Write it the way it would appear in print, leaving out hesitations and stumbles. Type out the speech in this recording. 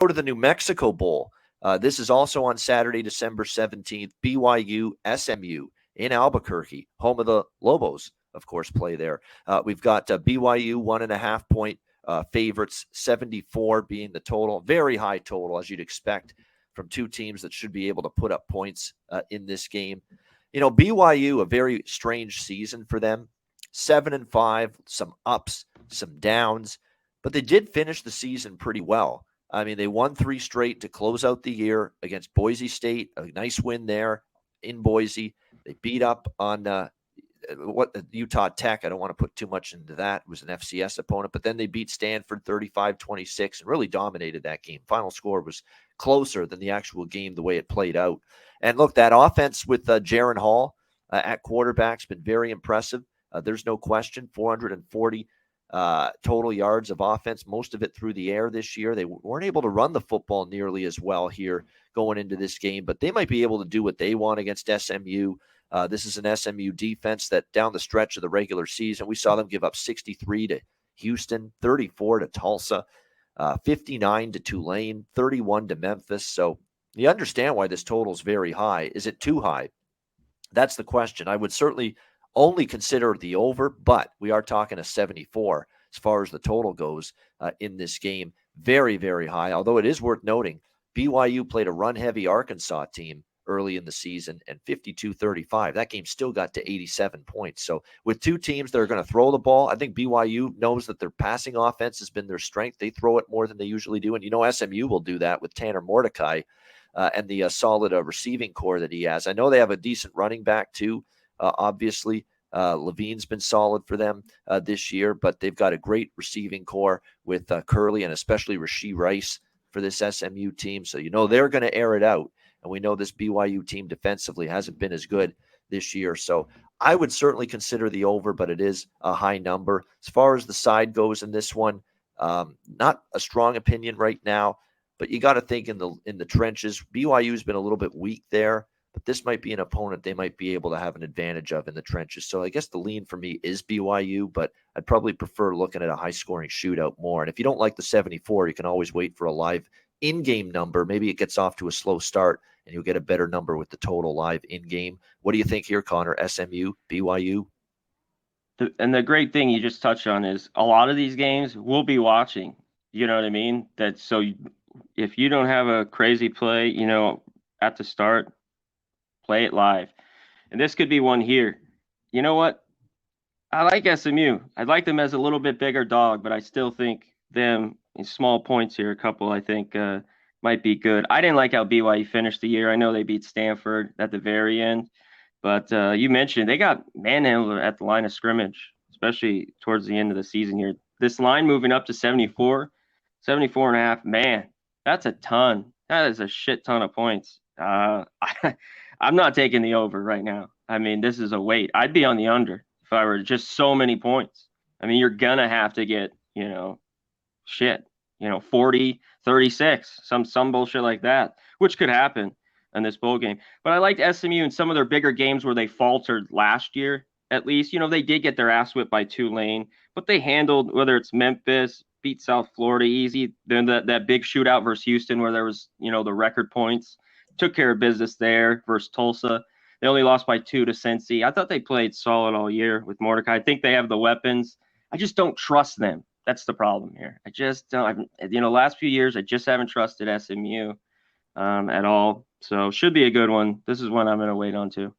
Go to the New Mexico Bowl. This is also on Saturday, December 17th. BYU SMU in Albuquerque, home of the Lobos, of course, play there. We've got BYU 1.5 point favorites, 74 being the total. Very high total, as you'd expect from two teams that should be able to put up points in this game. BYU, a very strange season for them. 7-5, some ups, some downs, but they did finish the season pretty well. I mean, they won 3 straight to close out the year against Boise State, a nice win there in Boise. They beat up on Utah Tech. I don't want to put too much into that. It was an FCS opponent, but then they beat Stanford 35-26 and really dominated that game. Final score was closer than the actual game, the way it played out. And look, that offense with Jaron Hall at quarterback's been very impressive. There's no question, 440 total yards of offense, most of it through the air this year. They weren't able to run the football nearly as well here going into this game, but they might be able to do what they want against SMU. This is an SMU defense that down the stretch of the regular season, we saw them give up 63 to Houston, 34 to Tulsa, 59 to Tulane, 31 to Memphis. So you understand why this total is very high. Is it too high? That's the question. I would certainly only consider the over, but we are talking a 74 as far as the total goes in this game. Very, very high, although it is worth noting BYU played a run-heavy Arkansas team early in the season and 52-35. That game still got to 87 points. So with two teams that are going to throw the ball, I think BYU knows that their passing offense has been their strength. They throw it more than they usually do, and SMU will do that with Tanner Mordecai and the solid receiving core that he has. I know they have a decent running back too. Obviously, Levine's been solid for them this year, but they've got a great receiving core with Curley and especially Rashee Rice for this SMU team. So they're going to air it out, and we know this BYU team defensively hasn't been as good this year. So I would certainly consider the over, but it is a high number. As far as the side goes in this one, not a strong opinion right now, but you got to think in the trenches. BYU's been a little bit weak there, but this might be an opponent they might be able to have an advantage of in the trenches. So I guess the lean for me is BYU, but I'd probably prefer looking at a high-scoring shootout more. And if you don't like the 74, you can always wait for a live in-game number. Maybe it gets off to a slow start, and you'll get a better number with the total live in-game. What do you think here, Conor? SMU, BYU? And the great thing you just touched on is a lot of these games we'll be watching. You know what I mean? If you don't have a crazy play, at the start, play it live. And this could be one here. You know what? I like SMU. I'd like them as a little bit bigger dog, but I still think them in small points here, a couple, I think might be good. I didn't like how BYU finished the year. I know they beat Stanford at the very end, but you mentioned they got manhandled at the line of scrimmage, especially towards the end of the season here. This line moving up to 74 and a half, man, that's a ton. That is a shit ton of points. I'm not taking the over right now. I mean, this is a wait. I'd be on the under if I were just so many points. I mean, you're going to have to get, 40, 36, some bullshit like that, which could happen in this bowl game. But I liked SMU in some of their bigger games where they faltered last year, at least. They did get their ass whipped by Tulane, but they handled, whether it's Memphis, beat South Florida easy, then that big shootout versus Houston where there was, the record points, took care of business there versus Tulsa. They only lost by 2 to Cincy. I thought they played solid all year with Mordecai. I think they have the weapons. I just don't trust them. That's the problem here. I just don't. Last few years, I just haven't trusted SMU at all. So should be a good one. This is one I'm going to wait on too.